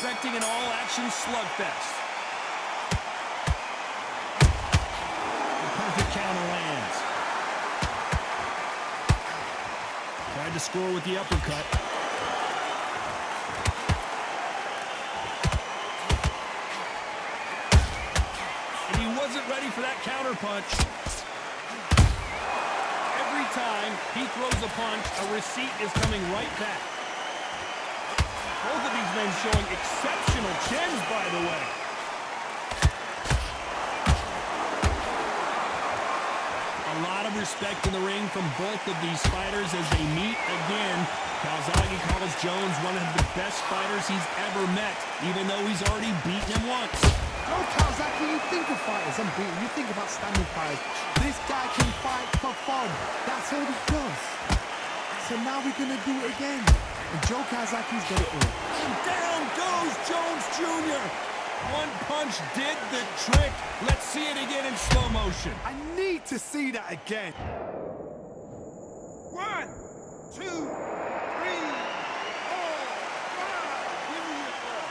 expecting an all-action slugfest. The perfect counter lands. Tried to score with the uppercut. And he wasn't ready for that counter punch. Every time he throws a punch, a receipt is coming right back. Both of these men showing exceptional chins, by the way. A lot of respect in the ring from both of these fighters as they meet again. Calzaghe calls Jones one of the best fighters he's ever met, even though he's already beaten him once. No, Calzaghe, you think of fighters unbeaten, you think of outstanding fighters. This guy can fight for fun. That's all he does. So now we're going to do it again. And Joe Calzaghe's got it all. And down goes Jones Jr. One punch did the trick. Let's see it again in slow motion. I need to see that again. 1, 2, 3, 4, 5. Give me your ball.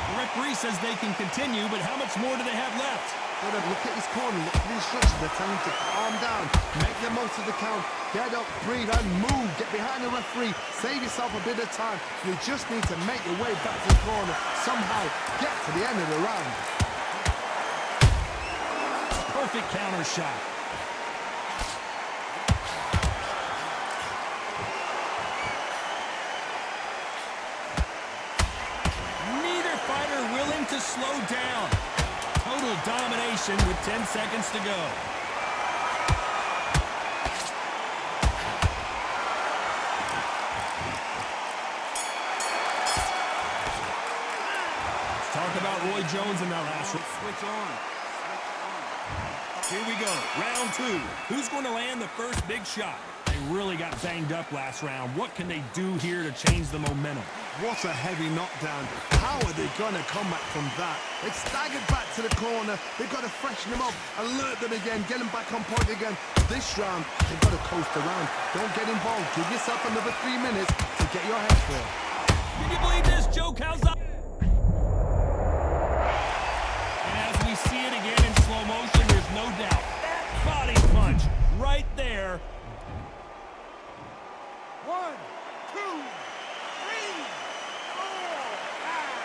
The referee says they can continue, but how much more do they have left? Look at his corner, look at the instructions. They're telling him to calm down, make the most of the count, get up, breathe, and move. Get behind the referee, save yourself a bit of time. You just need to make your way back to the corner, somehow get to the end of the round. Perfect counter shot. Neither fighter willing to slow down. Total domination with 10 seconds to go. Let's talk about Roy Jones in that last round. Switch on. Here we go, round 2. Who's going to land the first big shot? They really got banged up last round. What can they do here to change the momentum? What a heavy knockdown. How are they going to come back from that? They've staggered back to the corner. They've got to freshen them up, alert them again, get them back on point again. This round, they've got to coast around. Don't get involved. Give yourself another 3 minutes to get your head clear. Can you believe this, Joe Calzaghe? And as we see it again in slow motion, there's no doubt. That body punch right there. 1, 2, 3, 4, 5.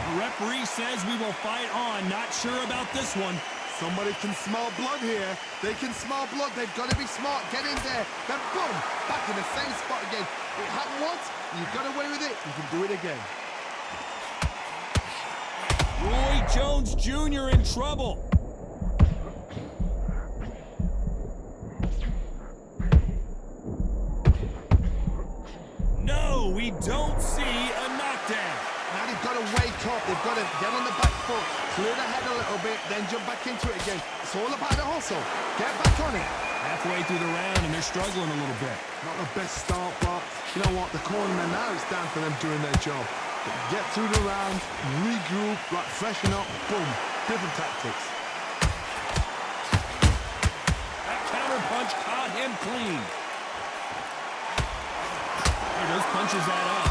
The referee says we will fight on. Not sure about this one. Somebody can smell blood here. They can smell blood. They've got to be smart. Get in there. Then boom, back in the same spot again. It happened once. You got away with it. You can do it again. Roy Jones Jr. in trouble. No, we don't see a knockdown. Now they've got to wake up. They've got to get on the back foot, clear the head a little bit, then jump back into it again. It's all about the hustle. Get back on it. Halfway through the round, and they're struggling a little bit. Not the best start, but you know what? The cornerman now, it's down for them doing their job. Get through the round, regroup, like freshen up, boom. Different tactics. That counter punch caught him clean. Hey, those punches add up.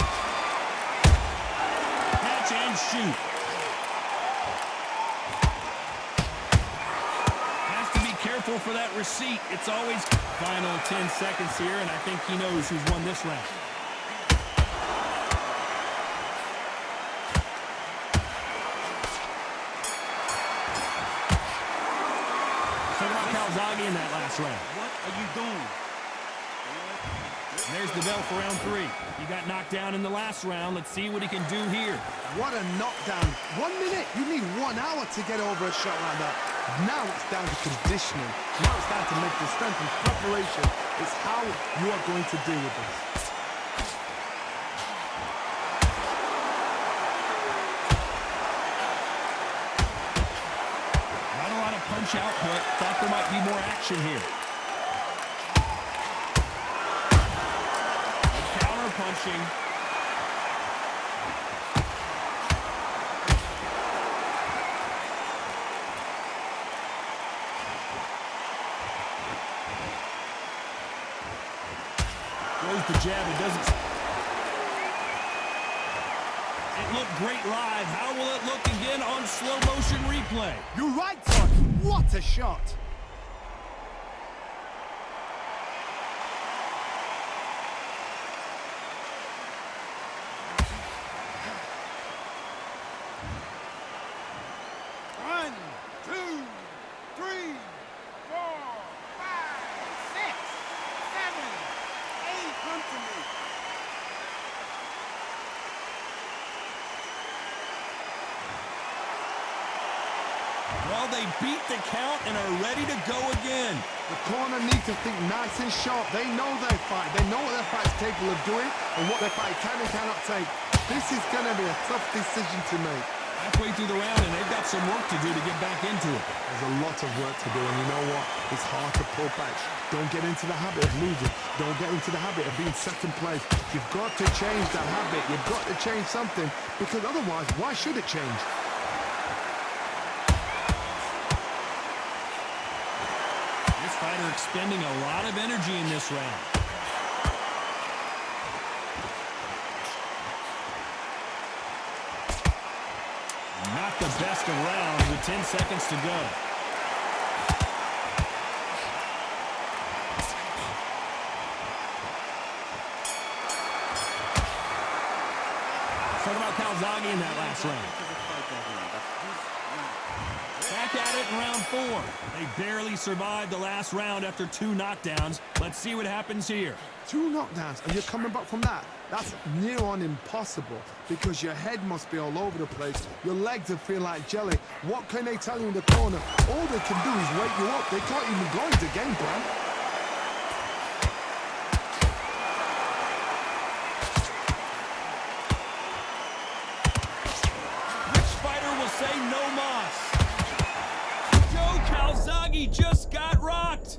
Catch and shoot. Has to be careful for that receipt. It's always final 10 seconds here, and I think he knows who's won this round. Calzaghe in that last round. What are you doing? And there's the bell for round 3. He got knocked down in the last round. Let's see what he can do here. What a knockdown. 1 minute. You need 1 hour to get over a shot like that. Now it's down to conditioning. Now it's down to mental strength and preparation. It's how you are going to deal with this. Punch output. Thought there might be more action here. Counter punching. with the jab. It doesn't... It looked great live. How will it look again on slow motion replay? You're right, Todd. What a shot. One, two, three, 4, 5, 6, 7, 8. Come to me. Well, they beat the count and are ready to go again. The corner needs to think nice and sharp. They know their fight. They know what their fight's capable of doing and what their fight can and cannot take. This is going to be a tough decision to make. Halfway through the round, and they've got some work to do to get back into it. There's a lot of work to do, and you know what? It's hard to pull back. Don't get into the habit of losing. Don't get into the habit of being second place. You've got to change that habit. You've got to change something, because otherwise, why should it change? This fighter expending a lot of energy in this round. Not the best of rounds with 10 seconds to go. What about Calzaghe in that last round? Back at it in round 4. They barely survived the last round after 2 knockdowns. Let's see what happens here. 2 knockdowns, and you're coming back from that. That's near on impossible, because your head must be all over the place. Your legs will feel like jelly. What can they tell you in the corner? All they can do is wake you up. They can't even go into game plan. Which fighter will say no mas? Joe Calzaghe just got rocked.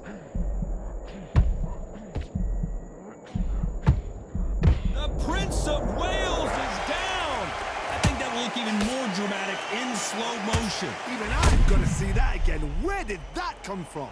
The Prince of Wales is down. I think that will look even more dramatic in slow motion. Even I'm gonna see that again. Where did that come from?